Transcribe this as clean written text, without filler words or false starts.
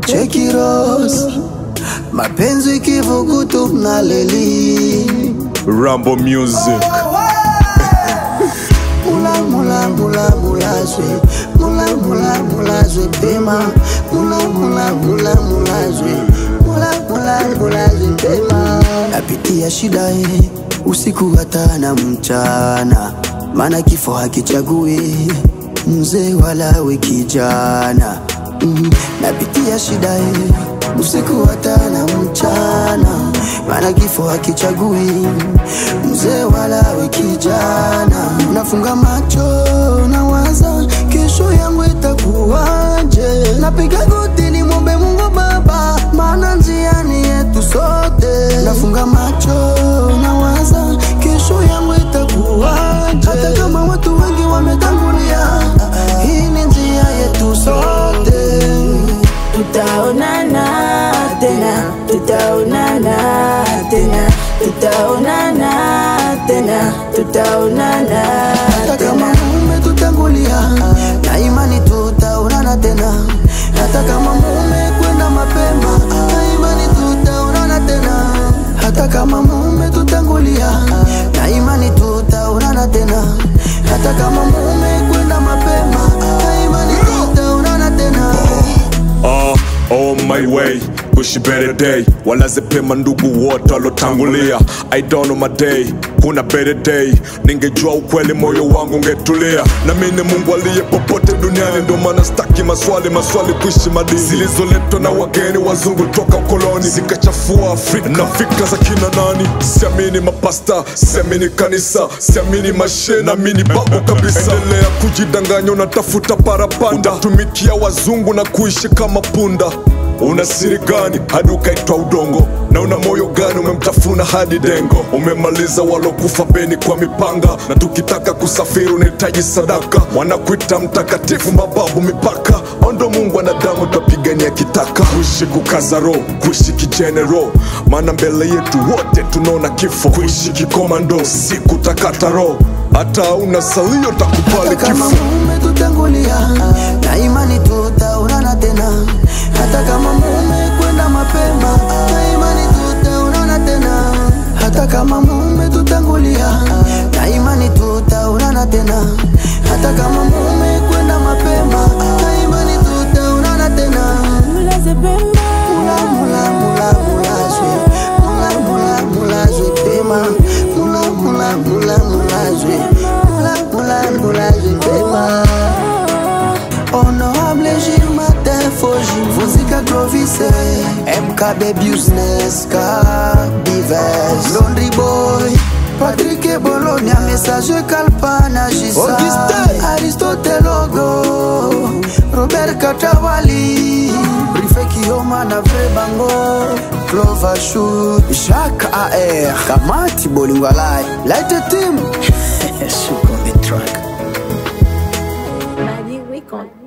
Cheki Rose, mapenzi kivugutu mnaleli. Rambo Music. Mulazwe pema. Mulazwe pema. Napitia shida usiku hata na mchana, maana kifo hakichagui mzee wala we kijana. Napitia shida usiku hata na mchana, maana kifo hakichagui mzee wala we kijana. Nafunga macho nawaza kesho yangu itakuwaje. Napiga goti nimwombe Mungu Baba, maana njiani yetu sote. Nafunga macho nawaza kesho yangu itakuwaje. Hata kama watu wengi wametangulia, hii ni njia yetu sote. Tutaonana tena, tutaonana tena, tutaonana tena, tutaonana. Hata kama mume tutangulia, na imani tutaonana tena. Hata kama mume kwenda mapema, na imani tutaonana tena. Hata kama mume tutangulia, na imani tutaonana tena. Hata kama mume kwenda mapema, na imani tutaonana tena. On my way, wish better day. Walaze pema ndugu wote walotangulia. I don't know my day, kuna better day. Ningejua ukweli moyo wangu ungetulia. Na mimi Mungu aliye popote duniani, ndo maana staki maswali kuishi madini zilizoletwa na wageni wazungu toka ukoloni, zikachafua Afrika na fikra za kina nani. Siamini mapasta, siamini kanisa, siamini mashe, naamini babu kabisa. Endelea kujidanganya, unatafuta parapanda, tumikia wazungu na kuishi kama punda. Una siri gani hadi ukaitwa udongo? Na una moyo gani umemtafuna hadi dengo? Umemaliza walokufa Beni kwa mipanga, na tukitaka kusafiri unahitaji sadaka. Wanakuita mtakatifu, mababu mipaka. Ondo Mungu anadamu tapigania kitaka. Kuishi kukaza roho, kuishi kijenero, maana mbele yetu wote tunaona kifo. Kuishi kikomando, si kutakata roho. Hata una salio takubali kifo. Hata kama mume tutangulia, na imani tutaonana tena. Hata kama mume kwenda mapema, na imani tutaonana tena. Hata kama mume tutangulia, na imani tutaonana tena. Hata kama mume kwenda mapema, na imani tutaonana tena. Mulazwe pema. Mulazwe pema. Mulazwe pema. Honorable Gilles Martin Fogi, Vosika Clovis, MKB Business, K-Divers, Laundry Boy, Patrick Bologna, Message Kalpana, Gisa, Aristote Logo, Robert Katawali, Brife Kioma na Vrebango, Clover Shoot, Jacques A.R, Kamati Bolingwalai, Light the Team. Shook on the track. Magic Weekend.